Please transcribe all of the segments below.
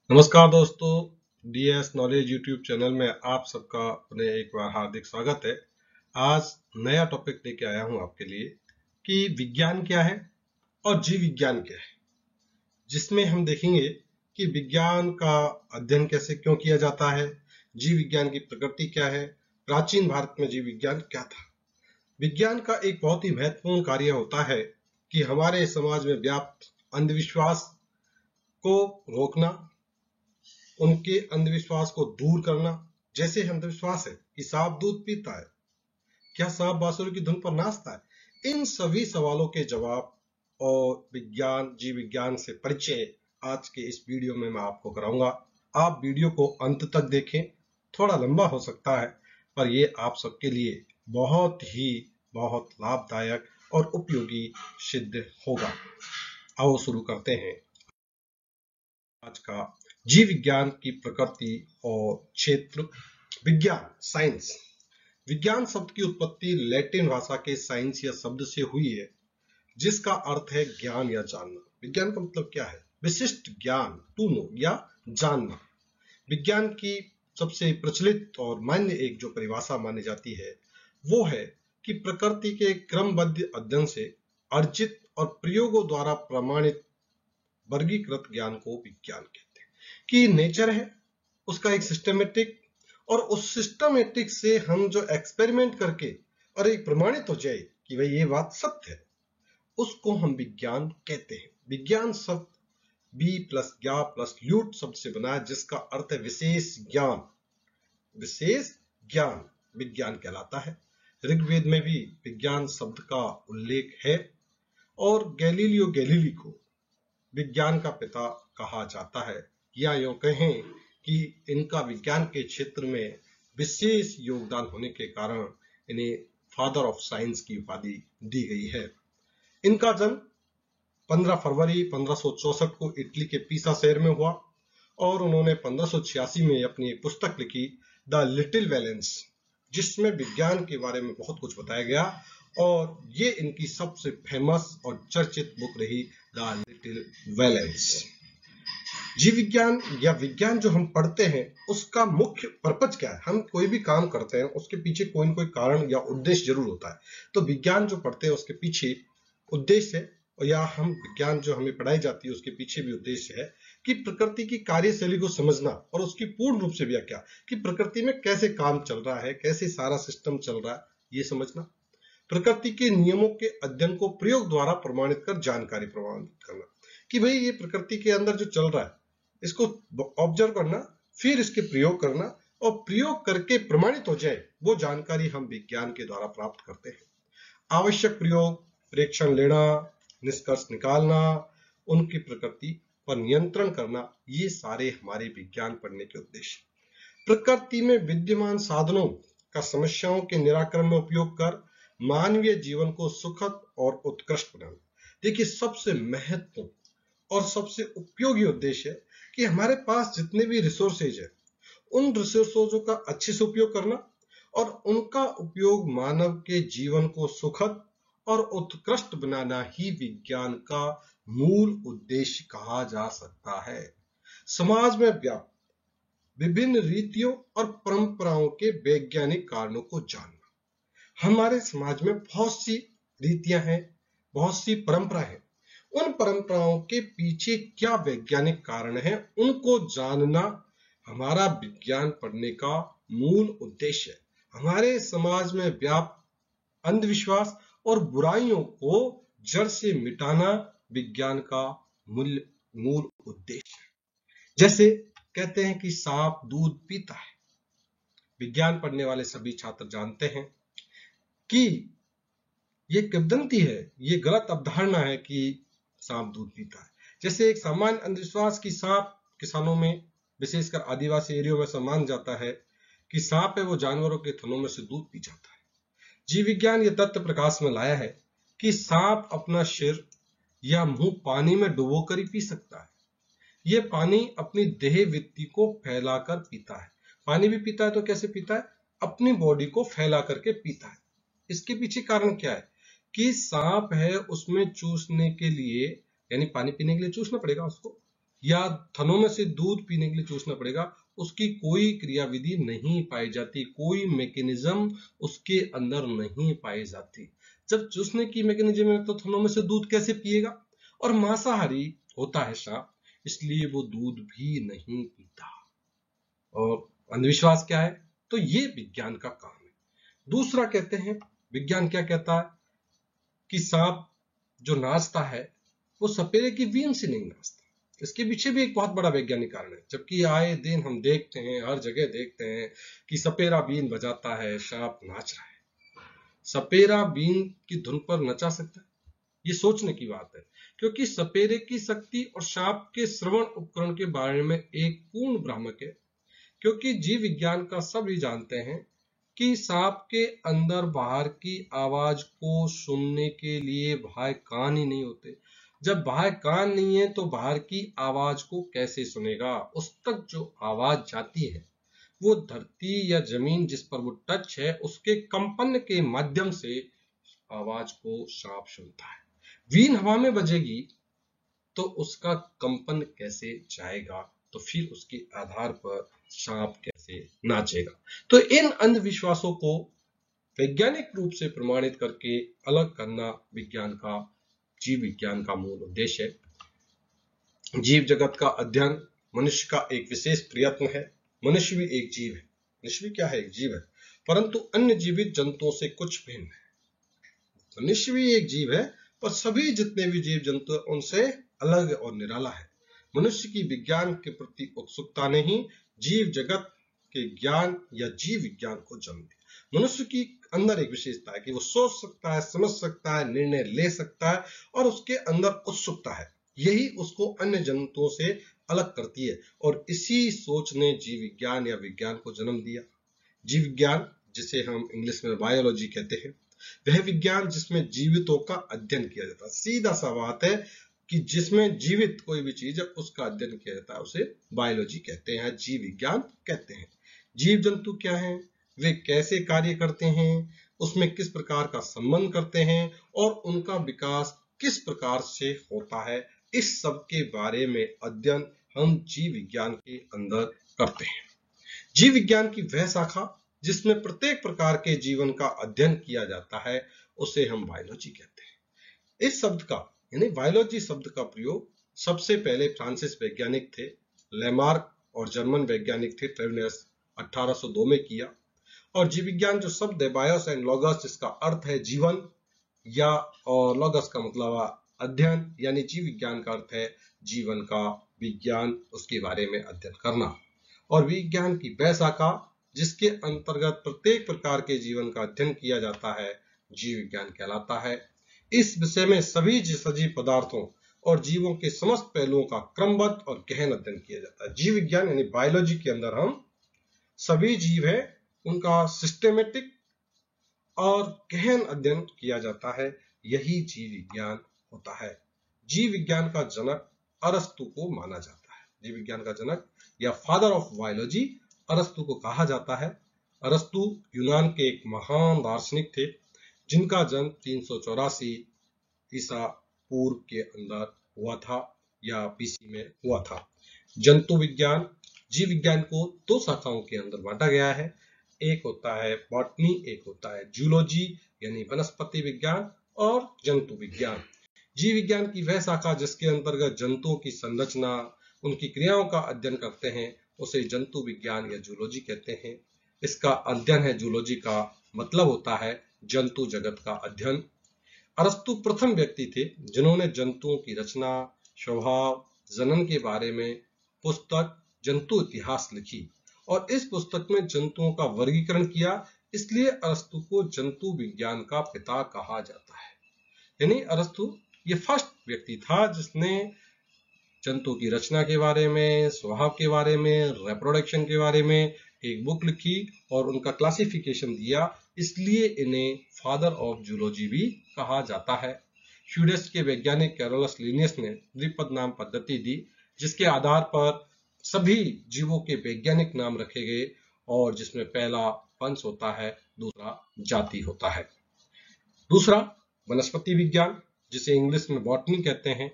नमस्कार दोस्तों, DS knowledge YouTube channel में आप सबका अपने एक बार हार्दिक स्वागत है। आज नया टॉपिक लेके आया हूं आपके लिए कि विज्ञान क्या है और जीव विज्ञान क्या है, जिसमें हम देखेंगे कि विज्ञान का अध्ययन कैसे क्यों किया जाता है, जीव विज्ञान की प्रकृति क्या है, प्राचीन भारत में जीव विज्ञान क्या था। विज्ञान का एक बहुत ही महत्वपूर्ण कार्य होता है कि हमारे समाज में व्याप्त अंधविश्वास को रोकना, उनके अंधविश्वास को दूर करना। जैसे अंधविश्वास है कि सांप दूध पीता है, क्या सांप बांसुरी की धुन पर नाचता है, इन सभी सवालों के जवाब और विज्ञान जीव विज्ञान से परिचय आज के इस वीडियो में मैं आपको कराऊंगा। आप वीडियो को अंत तक देखें, थोड़ा लंबा हो सकता है पर ये आप सबके लिए बहुत लाभदायक और उपयोगी सिद्ध होगा। आओ शुरू करते हैं आज का जीव विज्ञान की प्रकृति और क्षेत्र। विज्ञान साइंस। विज्ञान शब्द की उत्पत्ति लैटिन भाषा के साइंस या शब्द से हुई है, जिसका अर्थ है ज्ञान या जानना। विज्ञान का मतलब क्या है? विशिष्ट ज्ञान, टू नो या जानना। विज्ञान की सबसे प्रचलित और मान्य एक जो परिभाषा मानी जाती है वो है कि प्रकृति के क्रमबद्ध अध्ययन से अर्जित और प्रयोगों द्वारा प्रमाणित वर्गीकृत ज्ञान को विज्ञान कहते हैं। कि नेचर है उसका एक सिस्टमेटिक, और उस सिस्टमेटिक से हम जो एक्सपेरिमेंट करके और एक प्रमाणित हो जाए कि भाई ये बात सत्य है, उसको हम विज्ञान कहते हैं। विज्ञान शब्द बी प्लस ज्ञा प्लस ल्यूट शब्द से बना है, जिसका अर्थ है विशेष ज्ञान। विशेष ज्ञान विज्ञान कहलाता है। ऋग्वेद में भी विज्ञान शब्द का उल्लेख है और गैलीलियो गैलीली को विज्ञान का पिता कहा जाता है, या यूं कहें कि इनका विज्ञान के क्षेत्र में विशेष योगदान होने के कारण इन्हें फादर ऑफ साइंस की उपाधि दी गई है। इनका जन्म 15 फरवरी 1564 को इटली के पीसा शहर में हुआ और उन्होंने 1586 में अपनी एक पुस्तक लिखी, द लिटिल वैलेंस, जिसमें विज्ञान के बारे में बहुत कुछ बताया गया, और ये इनकी सबसे फेमस और चर्चित बुक रही, द लिटिल वैलेंस। जीव विज्ञान या विज्ञान जो हम पढ़ते हैं उसका मुख्य पर्पज क्या है? हम कोई भी काम करते हैं उसके पीछे कोई न कोई कारण या उद्देश्य जरूर होता है। तो विज्ञान जो पढ़ते हैं उसके पीछे उद्देश्य है, या हम विज्ञान जो हमें पढ़ाई जाती है उसके पीछे भी उद्देश्य है कि प्रकृति की कार्यशैली को समझना और उसकी पूर्ण रूप से व्याख्या, कि प्रकृति में कैसे काम चल रहा है, कैसे सारा सिस्टम चल रहा है, ये समझना। प्रकृति के नियमों के अध्ययन को प्रयोग द्वारा प्रमाणित कर जानकारी प्रमाणित करना, कि भाई ये प्रकृति के अंदर जो चल रहा है इसको ऑब्जर्व करना, फिर इसके प्रयोग करना, और प्रयोग करके प्रमाणित हो जाए वो जानकारी हम विज्ञान के द्वारा प्राप्त करते हैं। आवश्यक प्रयोग, प्रेक्षण लेना, निष्कर्ष निकालना, उनकी प्रकृति पर नियंत्रण करना, ये सारे हमारे विज्ञान पढ़ने के उद्देश्य। प्रकृति में विद्यमान साधनों का समस्याओं के निराकरण में उपयोग कर मानवीय जीवन को सुखद और उत्कृष्ट बनाना। देखिए, सबसे महत्वपूर्ण और सबसे उपयोगी उद्देश्य है कि हमारे पास जितने भी रिसोर्सेज है उन रिसोर्सों का अच्छे से उपयोग करना, और उनका उपयोग मानव के जीवन को सुखद और उत्कृष्ट बनाना ही विज्ञान का मूल उद्देश्य कहा जा सकता है। समाज में व्याप्त विभिन्न रीतियों और परंपराओं के वैज्ञानिक कारणों को जानना। हमारे समाज में बहुत सी रीतियां हैं, बहुत सी परंपरा है, उन परंपराओं के पीछे क्या वैज्ञानिक कारण है उनको जानना हमारा विज्ञान पढ़ने का मूल उद्देश्य है। हमारे समाज में व्याप्त अंधविश्वास और बुराइयों को जड़ से मिटाना विज्ञान का मूल उद्देश्य है। जैसे कहते हैं कि सांप दूध पीता है, विज्ञान पढ़ने वाले सभी छात्र जानते हैं कि ये किंवदंती है, ये गलत अवधारणा है कि सांप दूध पीता है। जैसे एक सामान्य अंधविश्वास की सांप, किसानों में विशेषकर आदिवासी एरियो में सम्मान जाता है कि सांप है वो जानवरों के थनों में से दूध पी जाता है। जीव विज्ञान ये तथ्य प्रकाश में लाया है कि सांप अपना सिर या मुंह पानी में डुबोकर ही पी सकता है। ये पानी अपनी देह वृत्ति को फैलाकर पीता है। पानी भी पीता है तो कैसे पीता है? अपनी बॉडी को फैला करके पीता है। इसके पीछे कारण क्या है कि सांप है उसमें चूसने के लिए, यानी पानी पीने के लिए चूसना पड़ेगा उसको, या थनों में से दूध पीने के लिए चूसना पड़ेगा, उसकी कोई क्रियाविधि नहीं पाई जाती, कोई मैकेनिज्म उसके अंदर नहीं पाई जाती। जब चूसने की मैकेनिज्म है तो थनों में से दूध कैसे पिएगा? और मांसाहारी होता है सांप, इसलिए वो दूध भी नहीं पीता। और अंधविश्वास क्या है? तो ये विज्ञान का काम है। दूसरा कहते हैं, विज्ञान क्या कहता है कि सांप जो नाचता है वो सपेरे की बीन से नहीं नाचता। इसके पीछे भी एक बहुत बड़ा वैज्ञानिक कारण है, जबकि आए दिन हम देखते हैं, हर जगह देखते हैं कि सपेरा बीन बजाता है, सांप नाच रहा है। सपेरा बीन की धुन पर नचा सकता है? ये सोचने की बात है, क्योंकि सपेरे की शक्ति और सांप के श्रवण उपकरण के बारे में एक पूर्ण भ्रामक है। क्योंकि जीव विज्ञान का सभी जानते हैं कि सांप के अंदर बाहर की आवाज को सुनने के लिए बाह्य कान ही नहीं होते। जब बाह्य कान नहीं है तो बाहर की आवाज को कैसे सुनेगा? उस तक जो आवाज जाती है वो धरती या जमीन जिस पर वो टच है उसके कंपन के माध्यम से आवाज को सांप सुनता है। वीण हवा में बजेगी तो उसका कंपन कैसे जाएगा? तो फिर उसके आधार पर सांप कैसे नाचेगा? तो इन अंधविश्वासों को वैज्ञानिक रूप से प्रमाणित करके अलग करना विज्ञान का, जीव विज्ञान का मूल उद्देश्य है। जीव जगत का अध्ययन मनुष्य का एक विशेष प्रयत्न है। मनुष्य भी एक जीव है। मनुष्य भी क्या है? एक जीव है, परंतु अन्य जीवित जंतुओं से कुछ भिन्न है। मनुष्य भी एक जीव है, पर सभी जितने भी जीव जंतु हैं उनसे अलग और निराला है। मनुष्य की विज्ञान के प्रति उत्सुकता ने ही जीव जगत के ज्ञान या जीव विज्ञान को जन्म दिया। मनुष्य की अंदर एक विशेषता है कि वो सोच सकता है, समझ सकता है, निर्णय ले सकता है और उसके अंदर उत्सुकता है। यही उसको अन्य जंतुओं से अलग करती है और इसी सोच ने जीव विज्ञान या विज्ञान को जन्म दिया। जीव विज्ञान, जिसे हम इंग्लिश में बायोलॉजी कहते हैं, वह विज्ञान जिसमें जीवितों का अध्ययन किया जाता है। सीधा सा बात है कि जिसमें जीवित कोई भी चीज है उसका अध्ययन किया जाता है, उसे बायोलॉजी कहते हैं, जीव विज्ञान कहते हैं। जीव जंतु क्या हैं, वे कैसे कार्य करते हैं, उसमें किस प्रकार का संबंध करते हैं और उनका विकास किस प्रकार से होता है, इस सब के बारे में अध्ययन हम जीव विज्ञान के अंदर करते हैं। जीव विज्ञान की वह शाखा जिसमें प्रत्येक प्रकार के जीवन का अध्ययन किया जाता है उसे हम बायोलॉजी कहते हैं। इस शब्द का यानी बायोलॉजी शब्द का प्रयोग सबसे पहले फ्रांसीसी वैज्ञानिक थे, लेमार्क, और जर्मन वैज्ञानिक थे ट्रेविनस, 1802 में किया। और जीव विज्ञान जो शब्द है, बायोस एंड लॉगस, जिसका अर्थ है जीवन, या और लॉगस का मतलब अध्ययन, यानी जीव विज्ञान का अर्थ है जीवन का विज्ञान, उसके बारे में अध्ययन करना। और विज्ञान की वह शाखा जिसके अंतर्गत प्रत्येक प्रकार के जीवन का अध्ययन किया जाता है जीव विज्ञान कहलाता है। इस विषय में सभी सजीव पदार्थों और जीवों के समस्त पहलुओं का क्रमबद्ध और गहन अध्ययन किया जाता है। जीव विज्ञान यानी बायोलॉजी के अंदर हम सभी जीव है उनका सिस्टेमेटिक और गहन अध्ययन किया जाता है, यही जीव विज्ञान होता है। जीव विज्ञान का जनक अरस्तु को माना जाता है। जीव विज्ञान का जनक या फादर ऑफ बायोलॉजी अरस्तु को कहा जाता है। अरस्तु यूनान के एक महान दार्शनिक थे जिनका जन्म 384 ईसा पूर्व के अंदर हुआ था या बीसी में हुआ था। जंतु विज्ञान, जीव विज्ञान को दो शाखाओं के अंदर बांटा गया है। एक होता है बॉटनी, एक होता है जूलॉजी यानी वनस्पति विज्ञान, और जंतु विज्ञान। जीव विज्ञान की वह शाखा जिसके अंतर्गत जंतुओं की संरचना, उनकी क्रियाओं का अध्ययन करते हैं उसे जंतु विज्ञान या जूलॉजी कहते हैं। इसका अध्ययन है, जूलॉजी का मतलब होता है जंतु जगत का अध्ययन। अरस्तु प्रथम व्यक्ति थे जिन्होंने जंतुओं की रचना, स्वभाव, जनन के बारे में पुस्तक जंतु इतिहास लिखी और इस पुस्तक में जंतुओं का वर्गीकरण किया। इसलिए अरस्तु को जंतु विज्ञान का पिता कहा जाता है। यानी अरस्तु ये फर्स्ट व्यक्ति था जिसने जंतु की रचना के बारे में, स्वभाव के बारे में, रिप्रोडक्शन के बारे में एक बुक लिखी और उनका क्लासिफिकेशन दिया। इसलिए इन्हें फादर ऑफ जूलॉजी भी कहा जाता है। स्वीडिश के वैज्ञानिक कैरोलस लिनियस ने द्विपद नाम पद्धति दी जिसके आधार पर सभी जीवों के वैज्ञानिक नाम रखे गए और जिसमें पहला वंश होता है, दूसरा जाति होता है। दूसरा वनस्पति विज्ञान जिसे इंग्लिश में बॉटनी कहते हैं।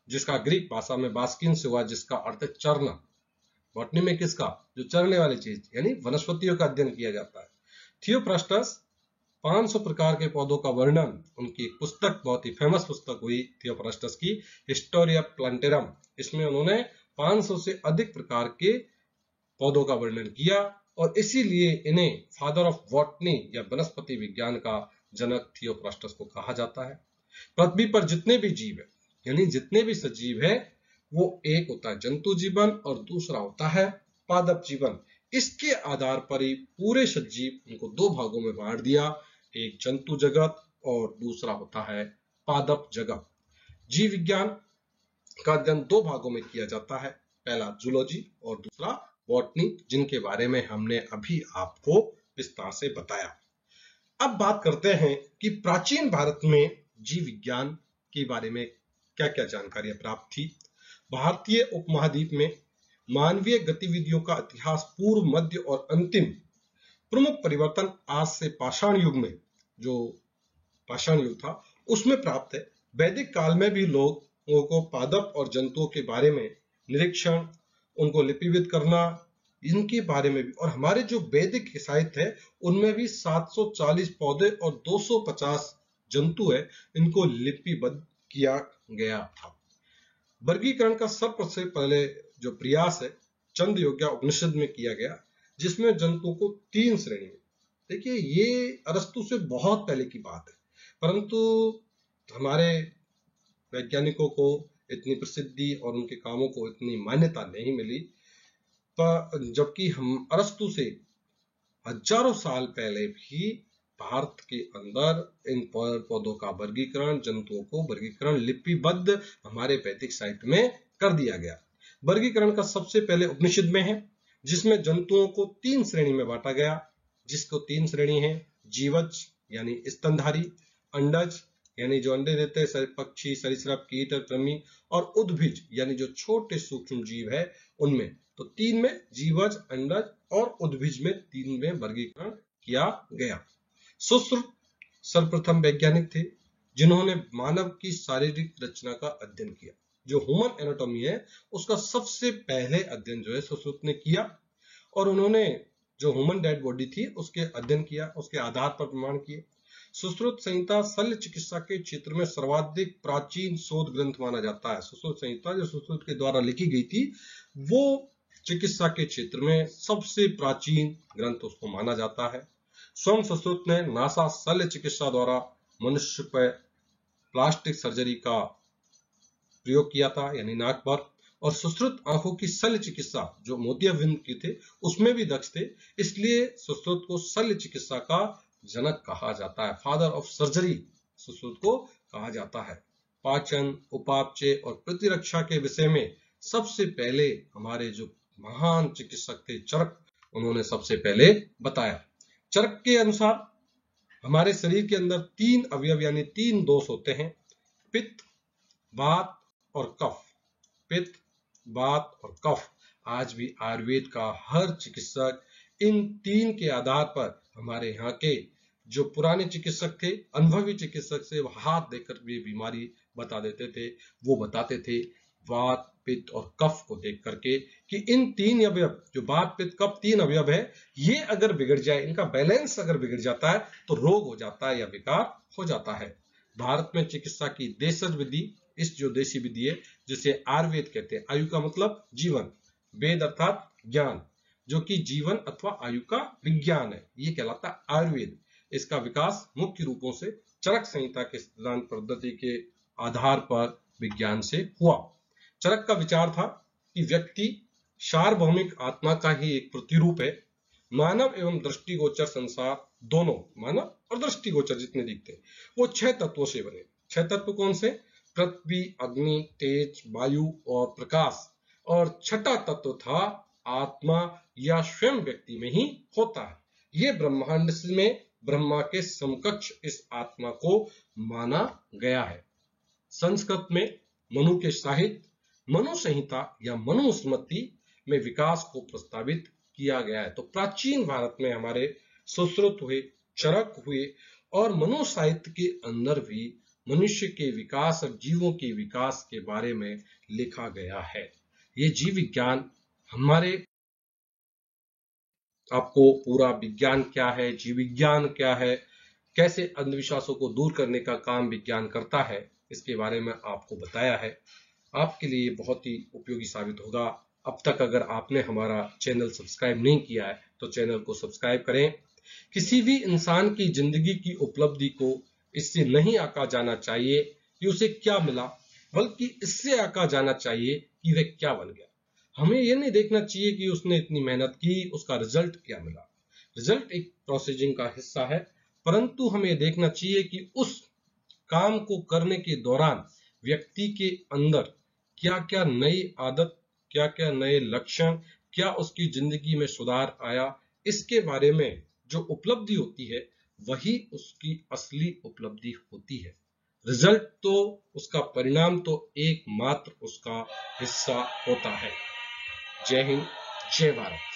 जिसका ग्रीक भाषा में बास्किन से हुआ, जिसका अर्थ है चरना। बॉटनी में किसका? जो चरने वाली चीज यानी वनस्पतियों का अध्ययन किया जाता है। थियोफ्रास्टस 500 प्रकार के पौधों का वर्णन, उनकी एक पुस्तक, बहुत ही फेमस पुस्तक हुई थियोफ्रास्टस की, हिस्टोरिया प्लांटेरम। इसमें उन्होंने 500 से अधिक प्रकार के पौधों का वर्णन किया और इसीलिए इन्हें फादर ऑफ बॉटनी या वनस्पति विज्ञान का जनक थियोफ्रास्टस को कहा जाता है। पृथ्वी पर जितने भी जीव है यानी जितने भी सजीव है, वो एक होता है जंतु जीवन और दूसरा होता है पादप जीवन। इसके आधार पर ही पूरे सजीव उनको दो भागों में बांट दिया, एक जंतु जगत और दूसरा होता है पादप जगत। जीव विज्ञान का अध्ययन दो भागों में किया जाता है, पहला जूलॉजी और दूसरा बॉटनी, जिनके बारे में हमने अभी आपको विस्तार से बताया। अब बात करते हैं कि प्राचीन भारत में जीव विज्ञान के बारे में क्या क्या जानकारियां प्राप्त थी। भारतीय उपमहाद्वीप में मानवीय गतिविधियों का इतिहास पूर्व, मध्य और अंतिम प्रमुख परिवर्तन आज से पाषाण युग में, जो पाषाण युग था उसमें प्राप्त है। वैदिक काल में भी लोगों को पादप और जंतुओं के बारे में निरीक्षण, उनको लिपिबद्ध करना, इनके बारे में भी, और हमारे जो वैदिक साहित्य है उनमें भी 740 पौधे और 250 जंतु है, इनको लिपिबद्ध किया गया था। वर्गीकरण का सबसे पहले जो प्रयास है छंदोग्य उपनिषद में किया गया, जिसमें जंतुओं को 3 श्रेणी में, देखिए ये अरस्तु से बहुत पहले की बात है, परंतु हमारे वैज्ञानिकों को इतनी प्रसिद्धि और उनके कामों को इतनी मान्यता नहीं मिली, जबकि हम अरस्तु से हजारों साल पहले भी भारत के अंदर इन पौधों का वर्गीकरण, जंतुओं को वर्गीकरण लिपिबद्ध हमारे वैदिक साहित्य में कर दिया गया। वर्गीकरण का सबसे पहले उपनिषद में है, जिसमें जंतुओं को 3 श्रेणी में बांटा गया, जिसको 3 श्रेणी है, जीवज यानी स्तनधारी, अंडज यानी जो अंडे देते हैं, पक्षी, सरीसृप, कीट और कृमि, और उद्भिज यानी जो छोटे सूक्ष्म जीव है उनमें। तो 3 में जीवज, अंडज और उद्भिज में 3 में वर्गीकरण किया गया। सुश्रुत सर्वप्रथम वैज्ञानिक थे जिन्होंने मानव की शारीरिक रचना का अध्ययन किया। जो ह्यूमन एनाटॉमी है उसका सबसे पहले अध्ययन जो है सुश्रुत ने किया, और उन्होंने जो ह्यूमन डेड बॉडी थी उसके अध्ययन किया, उसके आधार पर प्रमाण किए। सुश्रुत संहिता शल्य चिकित्सा के क्षेत्र में सर्वाधिक प्राचीन शोध ग्रंथ माना जाता है। सुश्रुत संहिता जो सुश्रुत के द्वारा लिखी गई थी, वो चिकित्सा के क्षेत्र में सबसे प्राचीन ग्रंथ उसको माना जाता है। स्वयं सुश्रुत ने नासा शल्य चिकित्सा द्वारा मनुष्य पर प्लास्टिक सर्जरी का प्रयोग किया था, यानी नाक पर, और सुश्रुत आंखों की शल्य चिकित्सा जो मोतियाबिंद की थे उसमें भी दक्ष थे, इसलिए सुश्रुत को शल्य चिकित्सा का जनक कहा जाता है, फादर ऑफ सर्जरी सुश्रुत को कहा जाता है। पाचन, उपापचय और प्रतिरक्षा के विषय में सबसे पहले हमारे जो महान चिकित्सक थे चरक, उन्होंने सबसे पहले बताया। चरक के अनुसार हमारे शरीर के अंदर 3 अवयव यानी 3 दोष होते हैं, पित्त, वात और कफ। पित्त, वात और कफ। आज भी आयुर्वेद का हर चिकित्सक इन 3 के आधार पर, हमारे यहाँ के जो पुराने चिकित्सक थे, अनुभवी चिकित्सक से हाथ देकर भी बीमारी बता देते थे, वो बताते थे वात, पित्त और कफ को देख करके कि इन 3 अवयव जो वात, पित्त, कफ 3 अवयव है, ये अगर बिगड़ जाए, इनका बैलेंस अगर बिगड़ जाता है तो रोग हो जाता है या विकार हो जाता है। भारत में चिकित्सा की देशज विधि, इस जो देशी विधि है जिसे आयुर्वेद कहते हैं, आयु का मतलब जीवन, वेद अर्थात ज्ञान, जो कि जीवन अथवा आयु का विज्ञान है, ये कहलाता है आयुर्वेद। इसका विकास मुख्य रूपों से चरक संहिता के सिद्धांत पद्धति के आधार पर विज्ञान से हुआ। चरक का विचार था कि व्यक्ति सार्वभौमिक आत्मा का ही एक प्रतिरूप है। मानव एवं दृष्टिगोचर संसार दोनों, मानव और दृष्टिगोचर जितने दिखते हैं, वो 6 तत्वों से बने। 6 तत्व कौन से? पृथ्वी, अग्नि, तेज, वायु और प्रकाश। और 6ठा तत्व था आत्मा, या स्वयं व्यक्ति में ही होता है। ये ब्रह्मांड में ब्रह्मा के समकक्ष इस आत्मा को माना गया है। संस्कृत में मनु के साहित्य मनु संहिता या मनुस्मृति में विकास को प्रस्तावित किया गया है। तो प्राचीन भारत में हमारे सुश्रुत हुए, चरक हुए, और मनु साहित्य के अंदर भी मनुष्य के विकास और जीवों के विकास के बारे में लिखा गया है। ये जीव विज्ञान हमारे आपको पूरा विज्ञान क्या है, जीव विज्ञान क्या है, कैसे अंधविश्वासों को दूर करने का काम विज्ञान करता है, इसके बारे में आपको बताया है। आपके लिए बहुत ही उपयोगी साबित होगा। अब तक अगर आपने हमारा चैनल सब्सक्राइब नहीं किया है तो चैनल को सब्सक्राइब करें। किसी भी इंसान की जिंदगी की उपलब्धि को इससे नहीं आंका जाना चाहिए कि उसे क्या मिला, बल्कि इससे आंका जाना चाहिए कि वह क्या बन गया। हमें यह नहीं देखना चाहिए कि उसने इतनी मेहनत की, उसका रिजल्ट क्या मिला। रिजल्ट एक प्रोसेसिंग का हिस्सा है, परंतु हमें देखना चाहिए कि उस काम को करने के दौरान व्यक्ति के अंदर क्या क्या नई आदत, क्या क्या नए लक्षण, क्या उसकी जिंदगी में सुधार आया, इसके बारे में जो उपलब्धि होती है वही उसकी असली उपलब्धि होती है। रिजल्ट तो, उसका परिणाम तो एकमात्र उसका हिस्सा होता है। जय हिंद, जय भारत।